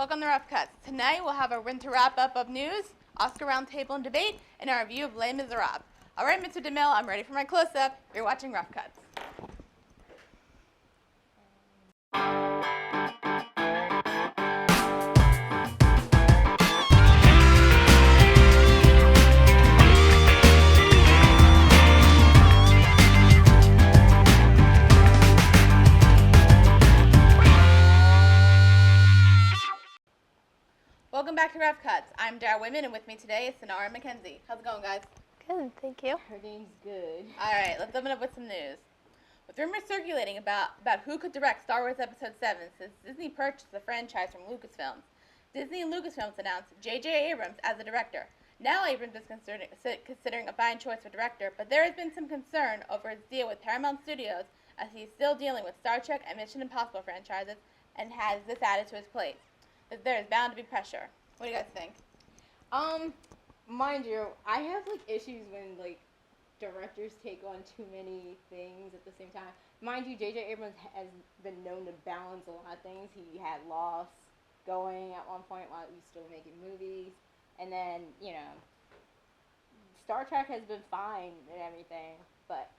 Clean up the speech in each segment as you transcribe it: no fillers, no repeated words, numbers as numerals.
Welcome to Rough Cuts. Tonight we'll have a winter wrap-up of news, Oscar roundtable and debate, and our review of Les Miserables. All right, Mr. DeMille, I'm ready for my close-up. You're watching Rough Cuts. Welcome back to Rough Cuts. I'm Dara Whitman, and with me today is Sonara McKenzie. How's it going, guys? Good, thank you. Everything's good. All right, let's open up with some news. With rumors circulating about who could direct Star Wars Episode 7 since Disney purchased the franchise from Lucasfilms, Disney and Lucasfilms announced J.J. Abrams as the director. Now Abrams is considering a fine choice for director, but there has been some concern over his deal with Paramount Studios as he is still dealing with Star Trek and Mission Impossible franchises and has this added to his plate. There is bound to be pressure. What do you guys think? Mind you, I have issues when directors take on too many things at the same time. Mind you, J.J. Abrams has been known to balance a lot of things. He had Lost going at one point while he was still making movies, and then Star Trek has been fine and everything, but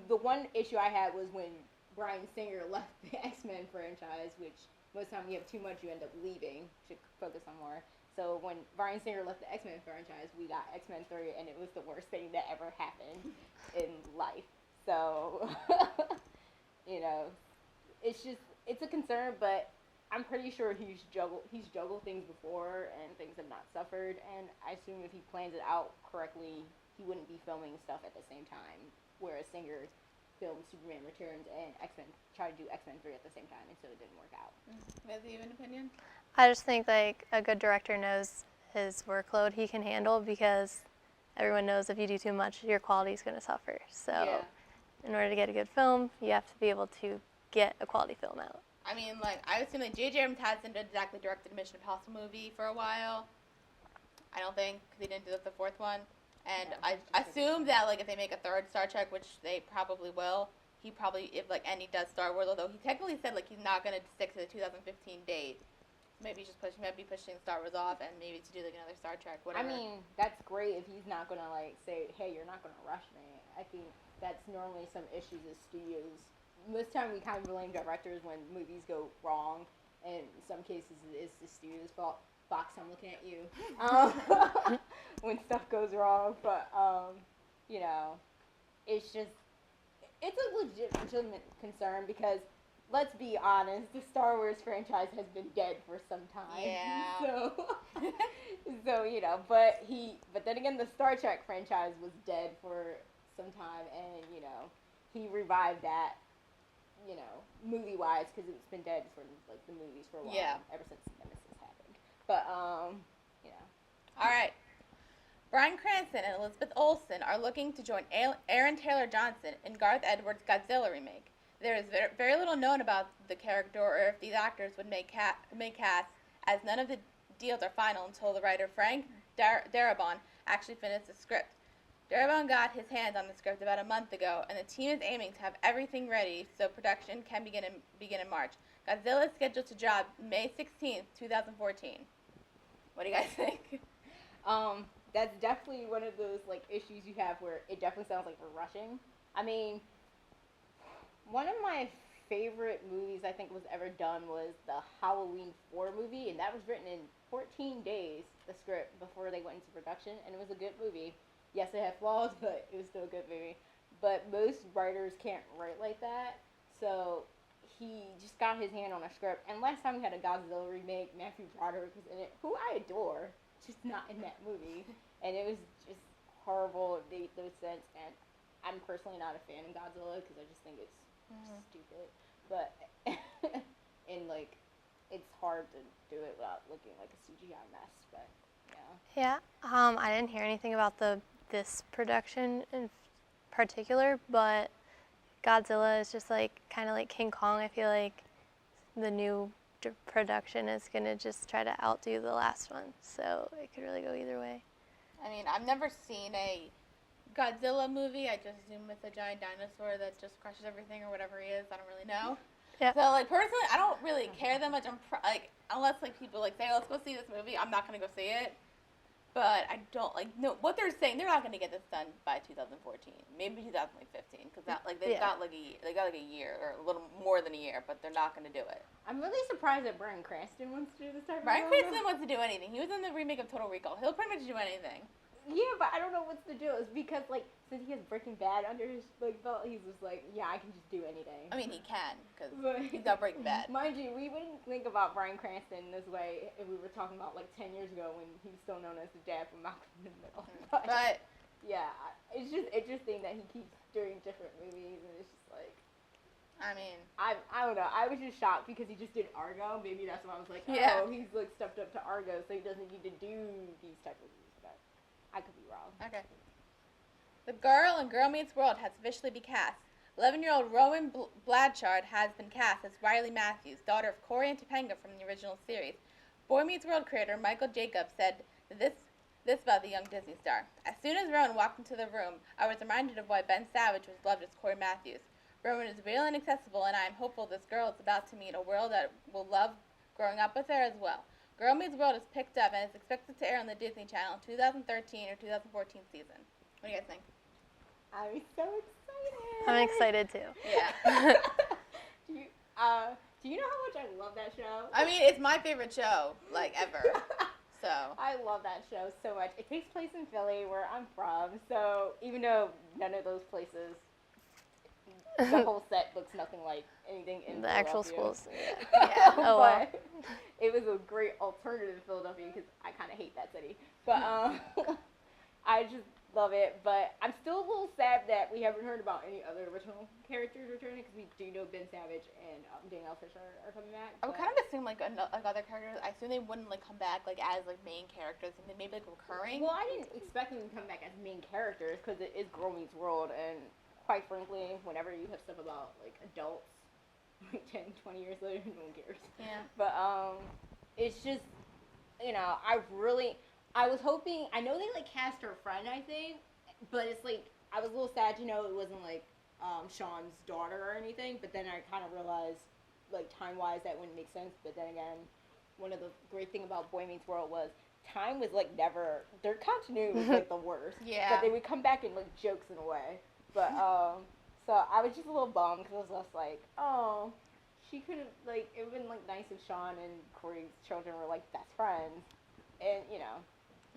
the one issue I had was when Bryan Singer left the X-Men franchise, which most of the time you have too much, you end up leaving to focus on more. So when Bryan Singer left the X-Men franchise, we got X-Men 3, and it was the worst thing that ever happened in life. So, it's a concern, but I'm pretty sure he's juggled things before, and things have not suffered, and I assume if he plans it out correctly, he wouldn't be filming stuff at the same time, whereas Singer filmed Superman Returns and tried to do X-Men 3 at the same time, and so it didn't work out. Guys, do you have an opinion? I just think a good director knows his workload he can handle, because everyone knows if you do too much, your quality is going to suffer. So in order to get a good film, you have to be able to get a quality film out. I mean, I assume that J.J. Abrams hasn't exactly directed a Mission Impossible movie for a while. I don't think, because he didn't do the fourth one. And I assume that, if they make a third Star Trek, which they probably will, he does Star Wars, although he technically said, he's not going to stick to the 2015 date. Maybe he's just might be pushing Star Wars off, and maybe to do, another Star Trek, whatever. I mean, that's great if he's not going to, say, hey, you're not going to rush me. I think that's normally some issues with studios. Most of the time we kind of blame directors when movies go wrong, and in some cases it is the studio's fault. Fox, I'm looking at you. When stuff goes wrong, but it's a legitimate concern, because let's be honest, the Star Wars franchise has been dead for some time. Yeah. But then again, the Star Trek franchise was dead for some time, and he revived that, movie-wise, because it's been dead for the movies for a while, ever since Nemesis happened. But All right. Bryan Cranston and Elizabeth Olsen are looking to join Aaron Taylor Johnson in Garth Edwards' Godzilla remake. There is very little known about the character or if these actors would make casts, as none of the deals are final until the writer Frank Darabont actually finished the script. Darabont got his hands on the script about a month ago, and the team is aiming to have everything ready so production can begin in March. Godzilla is scheduled to drop May 16th, 2014. What do you guys think? That's definitely one of those issues you have where it definitely sounds like we're rushing. I mean, one of my favorite movies I think was ever done was the Halloween 4 movie, and that was written in 14 days, the script, before they went into production, and it was a good movie. Yes, it had flaws, but it was still a good movie. But most writers can't write like that, so he just got his hand on a script. And last time we had a Godzilla remake, Matthew Broderick was in it, who I adore, just not in that movie. And it was just horrible. It made no sense, and I'm personally not a fan of Godzilla because I just think it's stupid. But it's hard to do it without looking like a CGI mess. But Yeah, I didn't hear anything about this production in particular, but Godzilla is just kind of like King Kong. I feel like the new production is gonna just try to outdo the last one, so it could really go either way. I mean, I've never seen a Godzilla movie. I just assume it's a giant dinosaur that just crushes everything or whatever he is. I don't really know. Yeah. So like personally, I don't really care that much. Like unless like people like say, let's go see this movie, I'm not gonna go see it. But I don't like no what they're saying. They're not gonna get this done by 2014, maybe 2015, because that like they've Yeah. got like a year or a little more than a year, but they're not gonna do it. I'm really surprised that Bryan Cranston wants to do this type Bryan of Cranston wants to do anything. He was in the remake of Total Recall. He'll pretty much do anything. Yeah, but I don't know what to do. It's because like since he has Breaking Bad under his like belt, he's just like, yeah, I can just do anything. I mean, he can because But- he's got Breaking Bad. Mind you, we wouldn't think about Bryan Cranston this way if we were talking about like 10 years ago when he was still known as the dad from Malcolm in the Middle. But yeah, it's just interesting that he keeps doing different movies, and it's just like I mean, I don't know. I was just shocked because he just did Argo. Maybe that's why I was like, Yeah. oh, he's like stepped up to Argo, so he doesn't need to do these type of movies. But I could be wrong. okay. The Girl in Girl Meets World has officially been cast. 11-year-old Rowan Blanchard has been cast as Riley Matthews, daughter of Corey and Topanga from the original series. Boy Meets World creator Michael Jacobs said this about the young Disney star. As soon as Rowan walked into the room, I was reminded of why Ben Savage was loved as Corey Matthews. Rowan is real and accessible, and I am hopeful this girl is about to meet a world that will love growing up with her as well. Girl Meets World is picked up and is expected to air on the Disney Channel in 2013 or 2014 season. What do you guys think? I'm so excited. I'm excited too. Yeah. Do you know how much I love that show? I mean, it's my favorite show, like, ever. So. I love that show so much. It takes place in Philly, where I'm from. So even though none of those places, the whole set looks nothing like anything in The actual Philadelphia. schools. Yeah. Oh, wow. But it was a great alternative to Philadelphia because I kind of hate that city. But I just love it. But I'm still a little sad that we haven't heard about any other original characters returning because we do know Ben Savage and Danielle Fisher are coming back. I would but- kind of assume, like other characters, I assume they wouldn't, like, come back, like, as, like, main characters, and maybe, like, recurring. Well, I didn't expect them to come back as main characters because it is Girl Meets World, and quite frankly, whenever you have stuff about like adults, like 10, 20 years later, no one cares. Yeah. But it's just, you know, I was hoping. I know they like cast her friend, I think, but it's like I was a little sad, you know, it wasn't like Sean's daughter or anything. But then I kind of realized, like time-wise, that wouldn't make sense. But then again, one of the great thing about Boy Meets World was time was like never. Their continuity was like the worst. Yeah. But they would come back in like jokes in a way. But so I was just a little bummed because I was just like, oh, she could have like it would have been like nice if Sean and Corey's children were like best friends, and you know.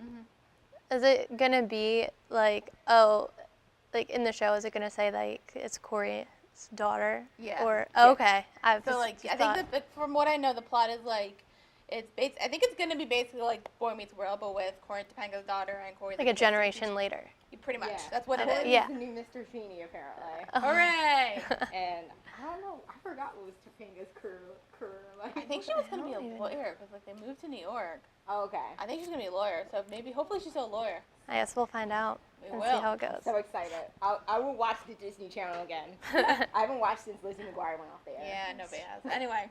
Mm-hmm. Is it gonna be like, oh, like in the show, is it gonna say like it's Corey's daughter? Yeah. Or Yeah. okay, I've So, just like, I thought- think that from what I know, the plot is, like, I think it's going to be basically like Boy Meets World, but with Corey Topanga's daughter and Corey. like a generation later. Pretty much. Yeah. That's what it Corey's is. Yeah. the new Mr. Feeney apparently, Hooray! and I don't know. I forgot what was Topanga's career like. I think she was going to be I a don't even lawyer because, like, they moved to New York. Oh, okay. I think she's going to be a lawyer, so maybe, hopefully she's still a lawyer. I guess we'll find out We and will. see how it goes. So excited. I will watch the Disney Channel again. I haven't watched since Lizzie McGuire went off the air. Yeah, nobody has. Anyway,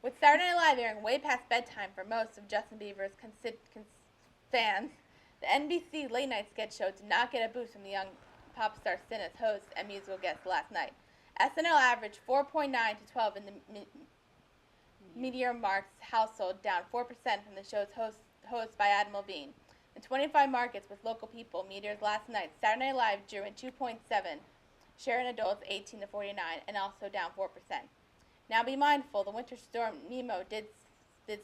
with Saturday Night Live airing way past bedtime for most of Justin Bieber's fans, the NBC late night sketch show did not get a boost from the young pop star sin as host and musical guest last night. SNL averaged 4.9 to 12 in the Meteor Marks household, down 4% from the show's host by Adam Levine. In 25 markets with local people, Meteor's last night, Saturday Night Live drew in 2.7, share in adults 18 to 49, and also down 4%. Now be mindful, the winter storm Nemo did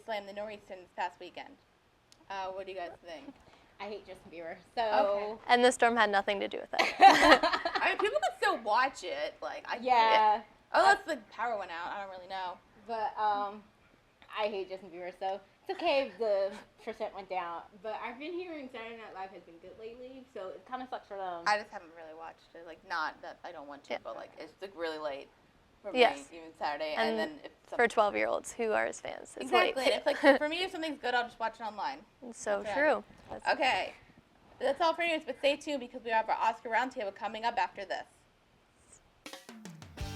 slam the nor'easter this past weekend. What do you guys think? I hate Justin Bieber. So. Okay. And the storm had nothing to do with it. I mean, people could still watch it. Like, Yeah. Unless the power went out. I don't really know. But I hate Justin Bieber, so it's okay if the percent went down. But I've been hearing Saturday Night Live has been good lately, so it kind of sucks for them. I just haven't really watched it. Like, not that I don't want to, Yeah. but, like, it's, like, really late for Yes. me, even Saturday. And And then if For 12-year-olds who are his fans, it's exactly. late. And if, like, for me, if something's good, I'll just watch it online. So Okay. true. That's- Okay. That's all for news, but stay tuned because we have our Oscar Roundtable coming up after this.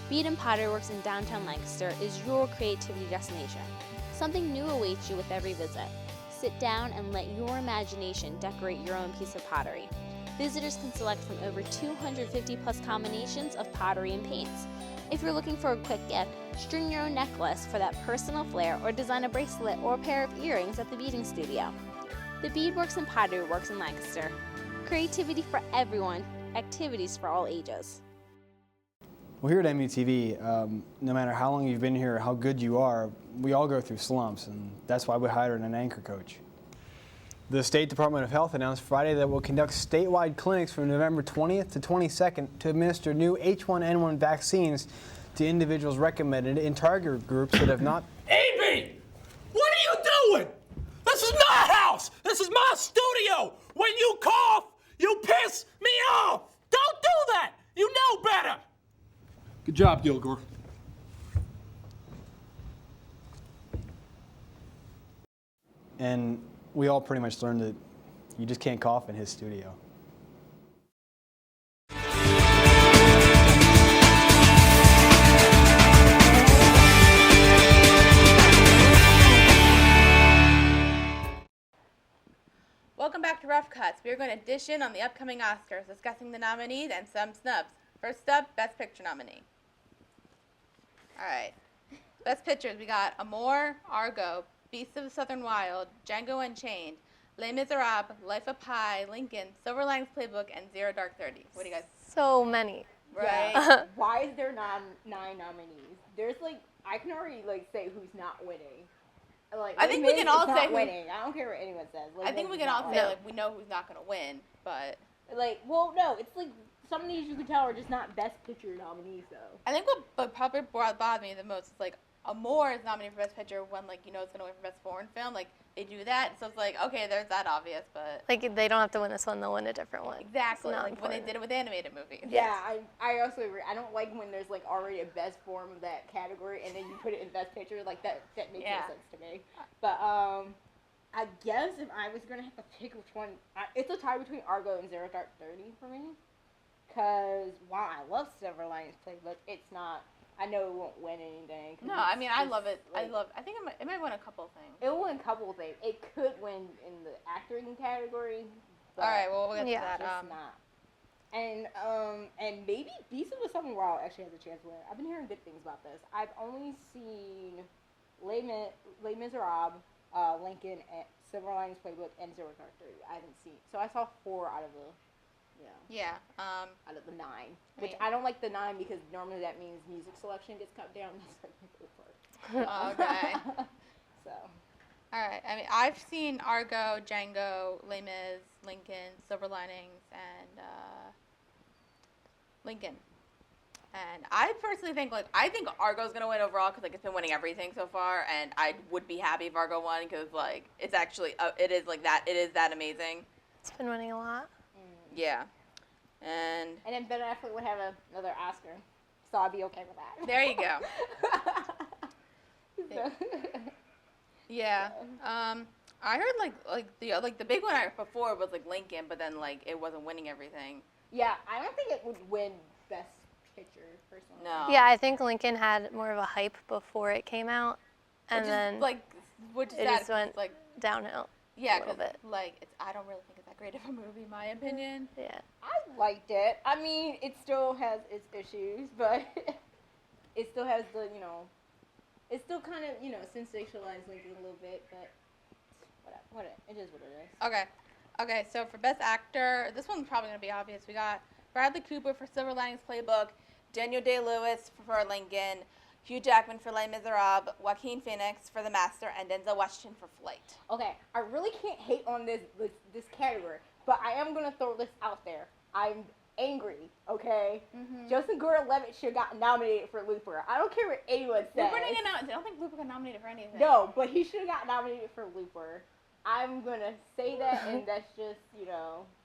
Beat and Pottery Works in downtown Lancaster is your creativity destination. Something new awaits you with every visit. Sit down and let your imagination decorate your own piece of pottery. Visitors can select from over 250 plus combinations of pottery and paints. If you're looking for a quick gift, String your own necklace for that personal flair, or design a bracelet or pair of earrings at the Beading Studio. The Beadworks and Pottery Works in Lancaster. Creativity for everyone, activities for all ages. Well, here at MUTV, no matter how long you've been here or how good you are, we all go through slumps, and that's why we hired an anchor coach. The State Department of Health announced Friday that it will conduct statewide clinics from November 20th to 22nd to administer new H1N1 vaccines to individuals recommended in target groups that have not... AB! What are you doing? This is my house! This is my studio! When you cough, you piss me off! Don't do that! You know better! Good job, Gilgore. And we all pretty much learned that you just can't cough in his studio. Welcome back to Rough Cuts. We are going to dish in on the upcoming Oscars, discussing the nominees and some snubs. First up, Best Picture nominee. All right. Best Pictures, we got Amour, Argo, Beasts of the Southern Wild, Django Unchained, Les Miserables, Life of Pi, Lincoln, Silver Linings Playbook, and Zero Dark 30. What do you guys... So many. Right? Yeah. Why is there 9 nominees? There's like, I can already like say who's not winning. Like, I think we can all say who- winning. I don't care what anyone says. I think we can all say, like, we know who's not going to win, but... Like, well, no, it's like some of these you can tell are just not Best Picture nominees, though. I think what probably bothered me the most is, like, Amour is nominated for Best Picture when, like, you know it's going to win for Best Foreign Film. Like, they do that, so it's like, okay, there's that obvious, but... Like, they don't have to win this one, they'll win a different one. Exactly, It's not like when they important. did it with animated movies. Yeah, I also agree. I don't like when there's like already a best form of that category and then you put it in Best Picture. Like that makes Yeah. no sense to me. But I guess if I was gonna have to pick which one, it's a tie between Argo and Zero Dark 30 for me. Cause while I love Silver Linings Playbook, it's not. I know it won't win anything. 'cause No, I mean, I it's love it. like- I think it might win a couple things. It will win a couple of things. It could win in the acting category. But All right, well, we'll get Yeah. to that. just not. And maybe Beast of the Southern Wild actually has a chance to win. I've been hearing good things about this. I've only seen Les Miserables, Lincoln, and Silver Linings Playbook, and Zero Dark 30. I haven't seen. So I saw 4 out of the, Yeah. out of the 9. Which mean- I don't like the 9 because normally that means music selection gets cut down. That's like my favorite part. Okay. So. All right. I mean, I've seen Argo, Django, Les Mis, Lincoln, Silver Linings, and Lincoln. And I personally think, like, I think Argo's gonna win overall because, like, it's been winning everything so far, and I would be happy if Argo won because, like, it's actually, it is like that. It is that amazing. It's been winning a lot. Yeah. And And then Ben Affleck would have another Oscar, so I'd be okay with that. there you go. So- Yeah. I heard like the big one I heard before was like Lincoln, but then like it wasn't winning everything. Yeah, I don't think it would win Best Picture, personally. No. Yeah, I think Lincoln had more of a hype before it came out, and Which is, then which is it sad just 'cause, went like downhill. yeah, a little 'cause, bit. like I don't really think it's that great of a movie, in my opinion. Yeah. I liked it. I mean, it still has its issues, but it still has the, it still kind of, sensationalized Lincoln a little bit, but whatever. It is what it is. Okay. So for Best Actor, this one's probably gonna be obvious. We got Bradley Cooper for Silver Linings Playbook, Daniel Day-Lewis for Lincoln, Hugh Jackman for Les Miserables, Joaquin Phoenix for The Master, and Denzel Washington for Flight. Okay, I really can't hate on this category, but I am going to throw this out there. I'm angry, okay? Joseph Gordon-Levitt should have gotten nominated for Looper. I don't care what anyone says. Looper didn't get I don't think Looper got nominated for anything. No, but he should have gotten nominated for Looper. I'm going to say that, and that's just,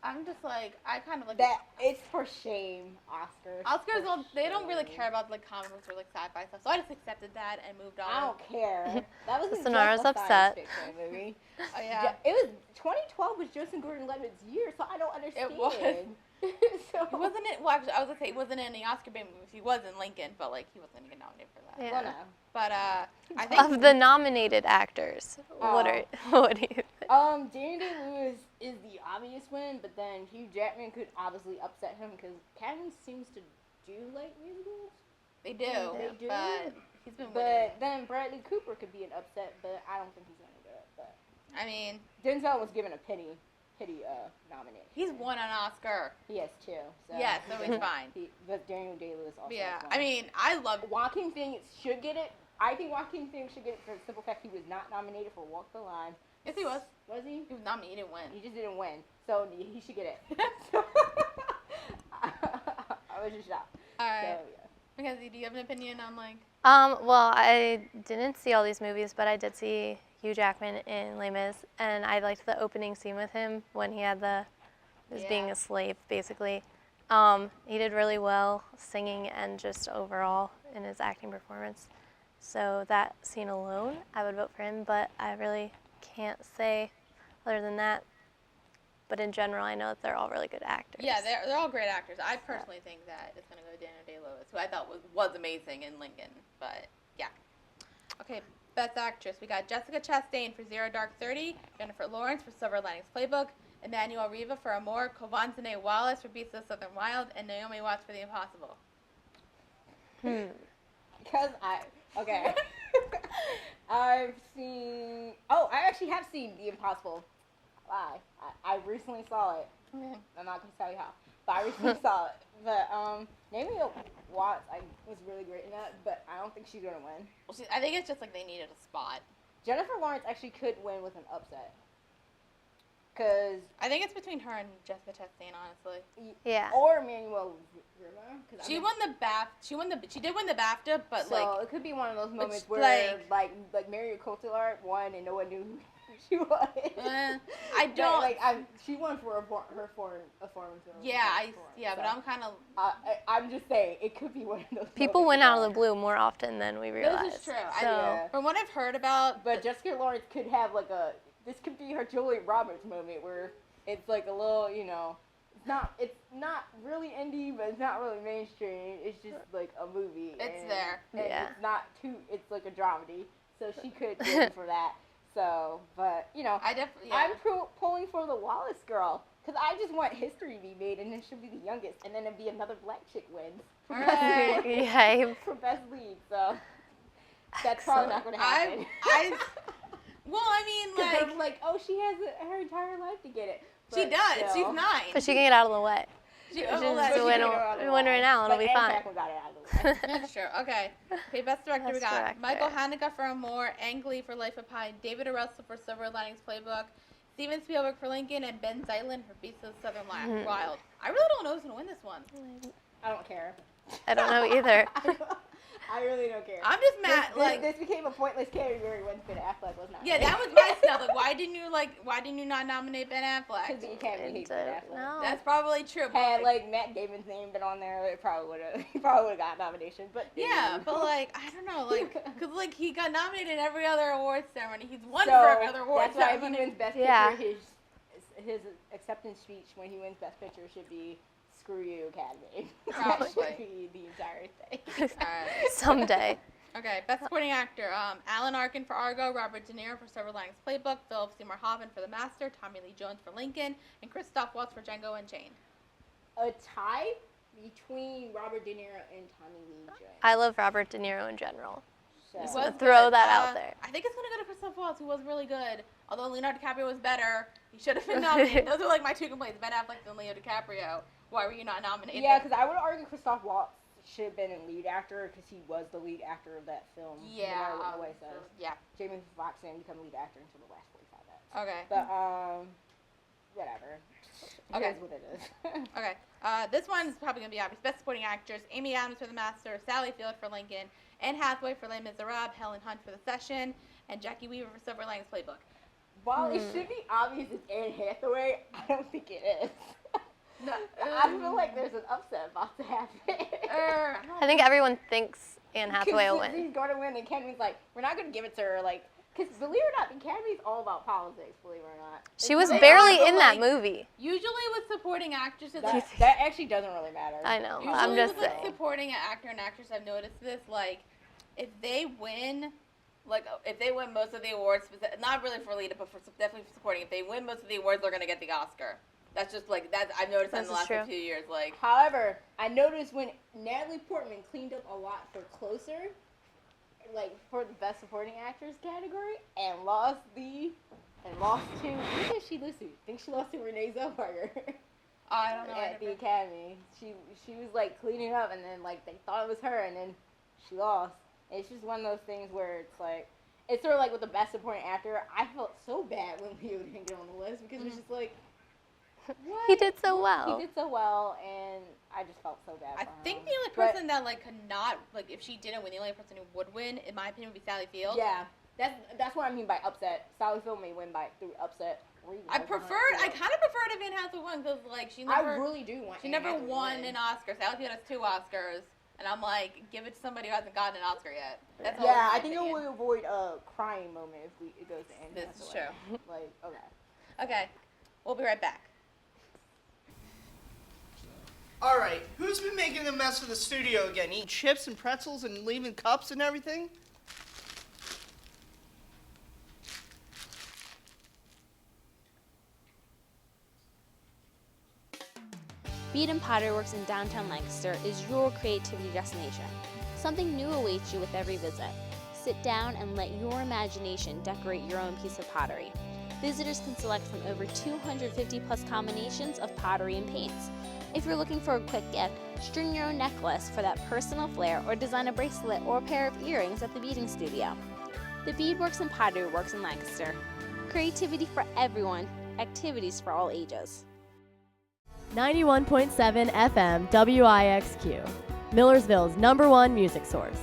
I'm just like, I kind of like that it's for shame, Oscars. Oscars. For Well, they don't really shame. care about like comic books or like sci-fi stuff, so I just accepted that and moved on. I don't care. That was Sonara's upset. fiction movie. Oh yeah. It was 2012 was Joseph Gordon-Levitt's year, so I don't understand. It was. So, He wasn't in. Well, actually, I was gonna say he wasn't in any Oscar-bait movies. He was in Lincoln, but like he wasn't gonna get nominated for that. Yeah. well, no. But I think Of the nominated actors, what do you think? Daniel Day-Lewis is the obvious win, but then Hugh Jackman could obviously upset him because Academy seems to do like musicals. they do, They do? but He's been winning. But then Bradley Cooper could be an upset, but I don't think he's gonna do it. But I mean, Denzel was given a pity nomination. he's won an Oscar. He has 2. So Yeah, so he's fine. But Daniel Day-Lewis also. Yeah, has 1. I mean, I love. Joaquin Phoenix should get it. I think Joaquin Phoenix should get it for the simple fact he was not nominated for Walk the Line. Yes, he was. Was he? He was nominated. He didn't win. He just didn't win, so he should get it. I was just shocked. All right. So, yeah. Mackenzie, do you have an opinion on like? Well, I didn't see all these movies, but I did see Hugh Jackman in Les Mis, and I liked the opening scene with him when he had was being Yeah. a slave, basically. He did really well singing and just overall in his acting performance. So that scene alone, I would vote for him, but I really can't say other than that. But in general, I know that they're all really good actors. Yeah, they're all great actors. I personally think that it's gonna go to Daniel Day-Lewis, who I thought was amazing in Lincoln. But yeah. Okay, Best Actress. We got Jessica Chastain for Zero Dark 30, Jennifer Lawrence for Silver Linings Playbook, Emmanuel Riva for Amour, Quvenzhané Wallis for Beasts of the Southern Wild, and Naomi Watts for The Impossible. Because okay. I've seen. Oh, I actually have seen The Impossible. Lie. I recently saw it. Okay. I'm not gonna tell you how, but I recently saw it. But Naomi Watts, was really great in that, but I don't think she's gonna win. Well, I think it's just like they needed a spot. Jennifer Lawrence actually could win with an upset. Cause I think it's between her and Jessica Chastain, honestly. Yeah. or Emmanuel Riva. 'Cause She I'm- won the BAFTA. She did win the BAFTA, but So like it could be one of those moments Which, where like Marion Cotillard won and no one knew who she was. I don't. She won for a foreign film. Yeah, So, but I'm kind of. I'm just saying it could be one of those. People moments win out of the where- blue more often than we realize. This is true. So, From what I've heard about, But Jessica Lawrence could have this could be her Julia Roberts moment where it's like a little, it's not really indie, but it's not really mainstream. It's just like a movie. It's there. And Yeah. It's not it's like a dramedy, so she could win for that. So, but I definitely. I'm pulling for the Wallace girl. Because I just want history to be made, and then she'll be the youngest, and then it'll be another black chick wins for, All best, right. lead, yeah. for best lead. So that's probably not going to happen. Well, I mean, Because they're like, oh, she has her entire life to get it. she But does. still. She's 9. But she can get out of the way. She, She's well, just that's, a win, But win right now, and it'll be Anne fine. Hathaway got it out of the way. that's true. Okay, best director we Best got director. Michael Haneke for Amour, Ang Lee for Life of Pi, David O. Russell for Silver Linings Playbook, Steven Spielberg for Lincoln, and Ben Zeitlin for Beasts of the Southern Wild. I really don't know who's gonna win this one. I don't care. I don't know either. I really don't care. I'm just mad. This became a pointless category when Ben Affleck was not. Yeah, that was my stuff. Like, why didn't you not nominate Ben Affleck? Because the Academy hates Ben Affleck. No. That's probably true. But Had Matt Damon's name been on there, he probably would have got a nomination. But yeah, but I don't know, because he got nominated in every other awards ceremony. He's won so for every other awards that's why if he ceremony. wins Best Yeah. Picture, his acceptance speech when he wins Best Picture should be "Screw you, Academy." That Probably. should be the entire thing. Alright. Someday. Okay, Best Supporting Actor: Alan Arkin for Argo, Robert De Niro for Silver Linings Playbook, Philip Seymour Hoffman for The Master, Tommy Lee Jones for Lincoln, and Christoph Waltz for Django Unchained. A tie between Robert De Niro and Tommy Lee Jones. I love Robert De Niro in general. So, It So was throw good. that out there. I think it's gonna go to Christoph Waltz, who was really good. Although Leonardo DiCaprio was better, he should have been nominated. Those are my 2 complaints: Ben Affleck and Leo DiCaprio. Why were you not nominated? yeah, because I would argue Christoph Waltz should have been a lead actor because he was the lead actor of that film. Yeah. No matter what nobody says. Yeah. Jamie Foxx didn't become lead actor until the last 45 minutes. Okay. But whatever. Okay. It is what it is. Okay. This one's probably going to be obvious. Best Supporting Actors: Amy Adams for The Master, Sally Field for Lincoln, Anne Hathaway for Les Miserables, Helen Hunt for The Session, and Jackie Weaver for Silver Linings Playbook. While it should be obvious it's Anne Hathaway, I don't think it is. No, I feel like there's an upset about to happen. I think everyone thinks Anne Hathaway will Because win. he's going to win, and Academy's like, we're not going to give it to her. Because believe it or not, the Academy's all about politics, believe it or not. She was They barely are, in but, that like, movie. Usually with supporting actresses, That actually doesn't really matter. I know. usually I'm just with saying. supporting an actor and actress, I've noticed this. If they win, if they win most of the awards, not really for lead, but for definitely for supporting. If they win most of the awards, they're gonna get the Oscar. That's just that I've noticed that in the This last is true. few years. However, I noticed when Natalie Portman cleaned up a lot for Closer, like for the best supporting actress category and lost to who did she lose to? I think she lost to Renee Zellweger I don't know. at the Academy. She was like cleaning up, and then like they thought it was her, and then she lost. And it's just one of those things where it's like, it's sort of like with the best supporting actor. I felt so bad when Leo didn't get on the list because it's just like, what? He did so well. He did so well, and I just felt so bad. I for think him. the only person that like could not, like, if she didn't win, the only person who would win, in my opinion, would be Sally Field. Yeah, that's what I mean by upset. Sally Field may win through upset. Or even I overnight, kind of preferred if Anne Hathaway won because like she I never really do want. she Anne never Hathaway to won win. an Oscar. Sally Field has 2 Oscars, and I'm like, give it to somebody who hasn't gotten an Oscar yet. That's all Yeah, my I think it opinion. will avoid a crying moment if it goes to Anne This is Hathaway. true. Like, okay. Okay, we'll be right back. All right, who's been making a mess of the studio again? Eating chips and pretzels and leaving cups and everything? Bead and Pottery Works in downtown Lancaster is your creativity destination. Something new awaits you with every visit. Sit down and let your imagination decorate your own piece of pottery. Visitors can select from over 250 plus combinations of pottery and paints. If you're looking for a quick gift, string your own necklace for that personal flair or design a bracelet or a pair of earrings at the beading studio. The Beadworks and Pottery Works in Lancaster. Creativity for everyone, activities for all ages. 91.7 FM WIXQ, Millersville's #1 music source.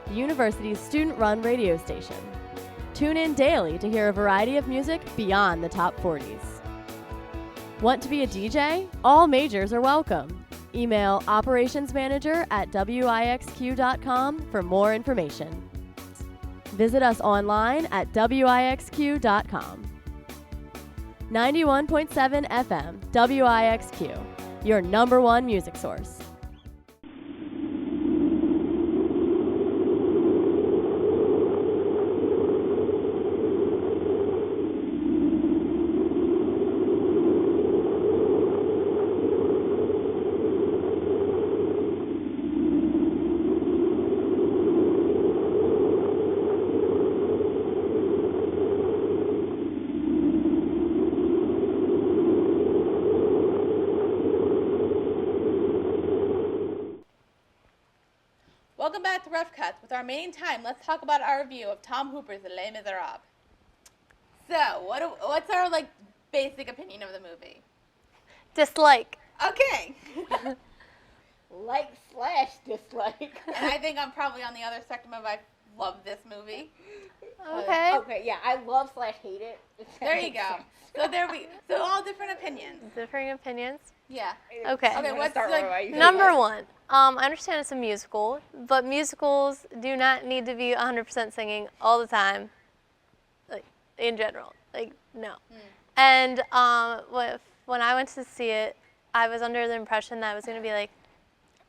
The university's student-run radio station. Tune in daily to hear a variety of music beyond the top 40s. Want to be a DJ? All majors are welcome. Email operationsmanager@wixq.com for more information. Visit us online at wixq.com. 91.7 FM, WIXQ, your #1 music source. Welcome back to Rough Cuts. With our remaining time, let's talk about our review of Tom Hooper's Les Miserables. So, what's our like basic opinion of the movie? Dislike. Okay. Dislike. And I think I'm probably on the other spectrum of I love this movie. Okay. Okay, yeah, I love / hate it. There you go. So all different opinions. Differing opinions. Yeah. Okay. Okay, what's like Number 1. I understand it's a musical, but musicals do not need to be 100% singing all the time. Like in general, like no. And when I went to see it, I was under the impression that it was going to be like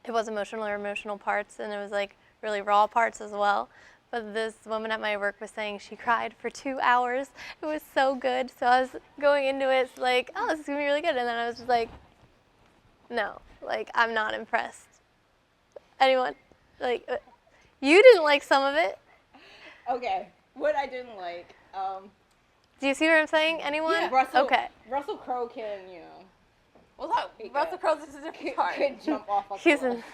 it was emotional parts, and it was like really raw parts as well. But this woman at my work was saying she cried for 2 hours. It was so good. So I was going into it like, oh, this is going to be really good. And then I was just like, no, like, I'm not impressed. Anyone? Like, you didn't like some of it. Okay, what I didn't like, Do you see what I'm saying? Anyone? Yeah. Okay. Russell Crowe can, you know, Well, Russell Crowe's is a different part. could jump off a He's cliff.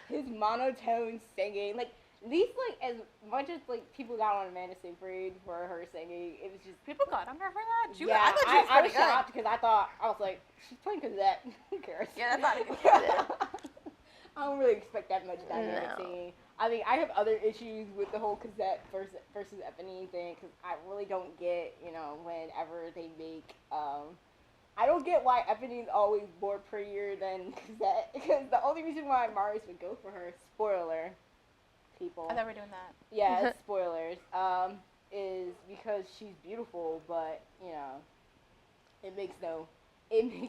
His monotone singing, like, at least, like, as much as, like, people got on Amanda Seyfried for her singing, it was just... People got on her for that? Yeah, I thought she was I pretty was good. shocked because I was like, she's playing Cosette. Who cares? Yeah, that's not a good candidate. I don't really expect that much dynamic No. singing. I mean, I have other issues with the whole Cosette versus Eponine thing because I really don't get, you know, whenever they make, I don't get why Eponine's always more prettier than Cosette because the only reason why Marius would go for her, spoiler, people. I thought we were doing that. Yeah, it's spoilers. Is because she's beautiful, but you know, it makes no sense.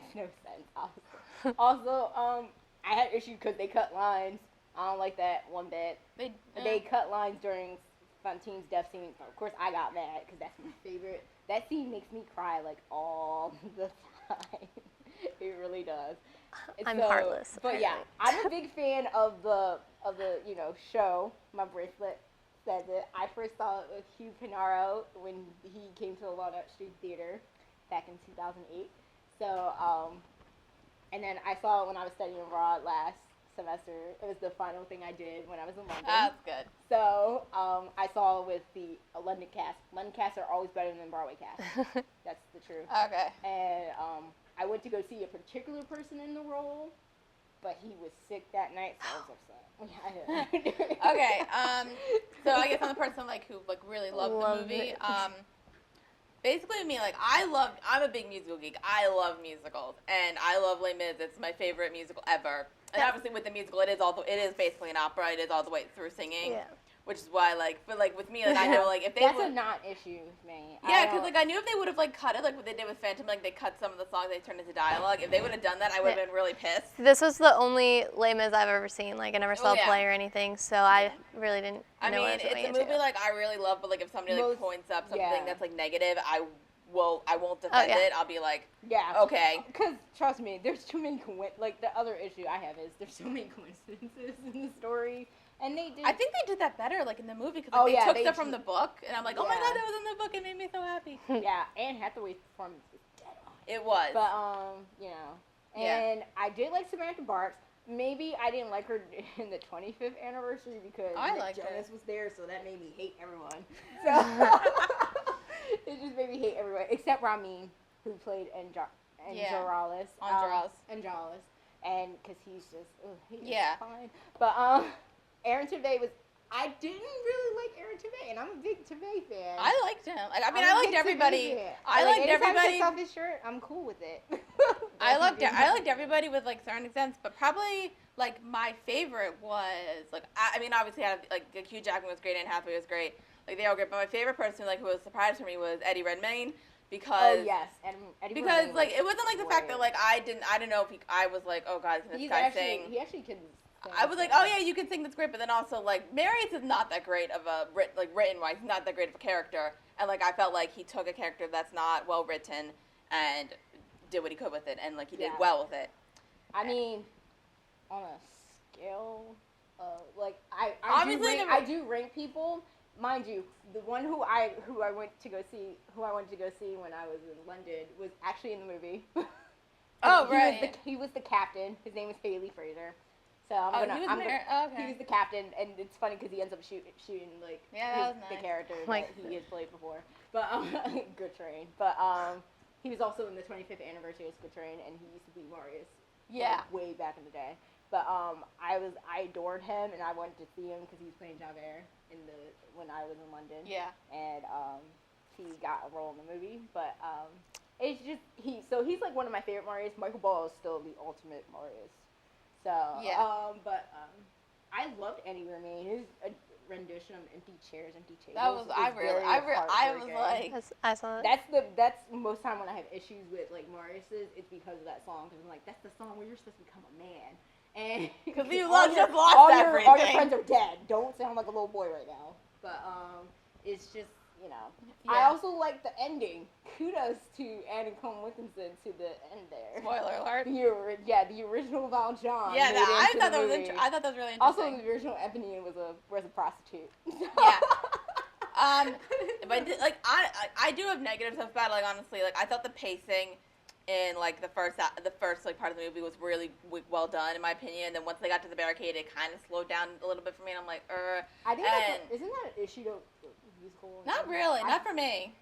Also, I had issues because they cut lines. I don't like that one bit. They cut lines during Fantine's death scene. Of course, I got mad because that's my favorite. That scene makes me cry like all the time. It really does. I'm heartless. But yeah, apparently. I'm a big fan of the show. My bracelet says it. I first saw it with Hugh Pinaro when he came to the Walnut Street Theater back in 2008. So, and then I saw it when I was studying abroad last semester. It was the final thing I did when I was in London. That's good. So, I saw it with the London cast. London casts are always better than Broadway casts. That's the truth. Okay. And I went to go see a particular person in the role, but he was sick that night, so I was upset. Okay. So I guess I'm the person like who like really loved the movie. Basically, me like I'm a big musical geek. I love musicals, and I love Les Mis. It's my favorite musical ever. And obviously, with the musical, it is basically an opera. It is all the way through singing. Yeah. Which is why, like, but like with me, like I know, like if they That's would, a non-issue with me. yeah, because like I knew if they would have like cut it, like what they did with Phantom, like they cut some of the songs, they turned into dialogue. If they would have done that, I would have been really pissed. This was the only Les Mis I've ever seen. Like, I never saw Oh, a yeah. play or anything, so I really didn't I know mean, what I was going it's a movie into. like I really love, but like if somebody like Most- points up something yeah. that's like negative, I won't defend yeah. it. I'll be like, Yeah. okay. Because, trust me, there's too many like, the other issue I have is there's so many coincidences in the story. And they did. I think they did that better, like in the movie, because Oh, they yeah, took they stuff from did. the book, and I'm like, oh my Yeah. god, that was in the book. It made me so happy. Yeah, Anne Hathaway's performance was dead on. It was. But, you know. Yeah. And I did like Samantha Barks. Maybe I didn't like her in the 25th anniversary because I Nick liked Jonas her. was there, so that made me hate everyone. So it just made me hate everyone, except Ramin, who played Angelus. Angelus. And because he's just, he's Yeah. fine. But Aaron Tveit was, I didn't really like Aaron Tveit, and I'm a big Tveit fan. I liked him. Like, I mean, I'm I a liked big everybody. Tveit fan. I Like, liked anytime he everybody. takes off his shirt, I'm cool with it. I liked everybody with like certain extents, but probably like my favorite was like I mean obviously like Hugh Jackman was great, Anne Hathaway was great, like they all great, but my favorite person like who was a surprise for me was Eddie Redmayne because Oh yes, Eddie because Redmayne like was it wasn't like the fact that great. like I didn't know if I was like, oh god, can this He's guy actually, sing? he actually can sing. I was like, oh yeah, you can sing, that's great, but then also like Marius is not that great of a written wise, he's not that great of a character, and like I felt like he took a character that's not well written and did what he could with it, and like he did Yeah. well with it. I mean, on a scale of like Obviously I do rank people. Mind you, the one who I wanted to go see when I was in London was actually in the movie. Oh, he right. Was he was the captain. His name was Haley Fraser. So Oh, he was okay. He was the captain, and it's funny because he ends up shooting like Yeah, that was the nice. character Like- that he has played before. But Good Train. But he was also in the 25th anniversary of Good Train, and he used to be Marius. Yeah. Like, way back in the day. But I adored him, and I wanted to see him because he was playing Javert when I was in London. Yeah. And he got a role in the movie, but it's just he's like one of my favorite Marius. Michael Ball is still the ultimate Marius. So Yeah. I loved Eddie Redmayne. His rendition of Empty Chairs, Empty Tables. That was I was like I saw that. That's most time when I have issues with like Marius's, it's because of that song. Because I'm like, that's the song where you're supposed to become a man. And 'Cause you all just your- lost all your everything. friends are dead. Don't sound like a little boy right now. But it's just, you know. I Yeah. also like the ending. Kudos to Annie Coleman Wilkinson to the end there. spoiler alert. The original Valjean. Yeah, made I into thought the that was movie. I thought that was really Also, interesting. the original Ebony was a prostitute. Yeah. But like I do have negative stuff about it. Like honestly, like I thought the pacing in like the first like part of the movie was really well done in my opinion. And then once they got to the barricade, it kind of slowed down a little bit for me. And I'm like, I think And- isn't that an issue to musical? not really, not for me.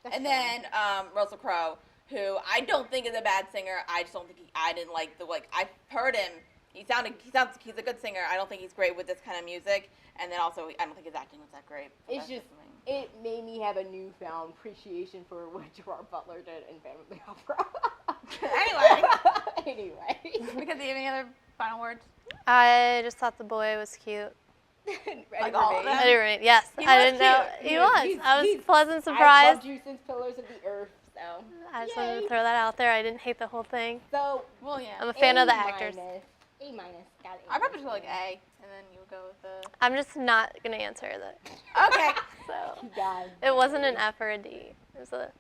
That's And fine. then Russell Crowe, who I don't think is a bad singer. I just don't think I didn't like I heard him. He's a good singer. I don't think he's great with this kind of music. And then also, I don't think his acting was that great. But It's that's just, me. it made me have a newfound appreciation for what Gerard Butler did in Phantom of the Opera. Anyway. Because do you have any other final words? I just thought the boy was cute. Like all of them? Eddie Redmayne, yes. He I was didn't know. cute. He was. He's- I was he's- pleasant I surprised. loved you since Pillars of the Earth, so. I just wanted Yay. to throw that out there. I didn't hate the whole thing. So, Well, yeah. I'm a fan of the A-. actors. A minus. Got it. I probably just go like A, and then you would go with the. I'm just not gonna answer that. Okay. So God. it wasn't an F or a D. It was a.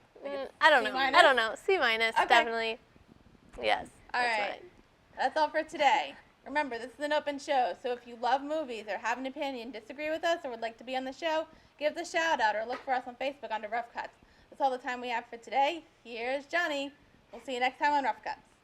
I don't C know. minus? I don't know. C minus, Okay. definitely. Yes. All that's right. fine. That's all for today. Remember, this is an open show, so if you love movies or have an opinion, disagree with us, or would like to be on the show, give us a shout out or look for us on Facebook under Rough Cuts. That's all the time we have for today. Here's Johnny. We'll see you next time on Rough Cuts.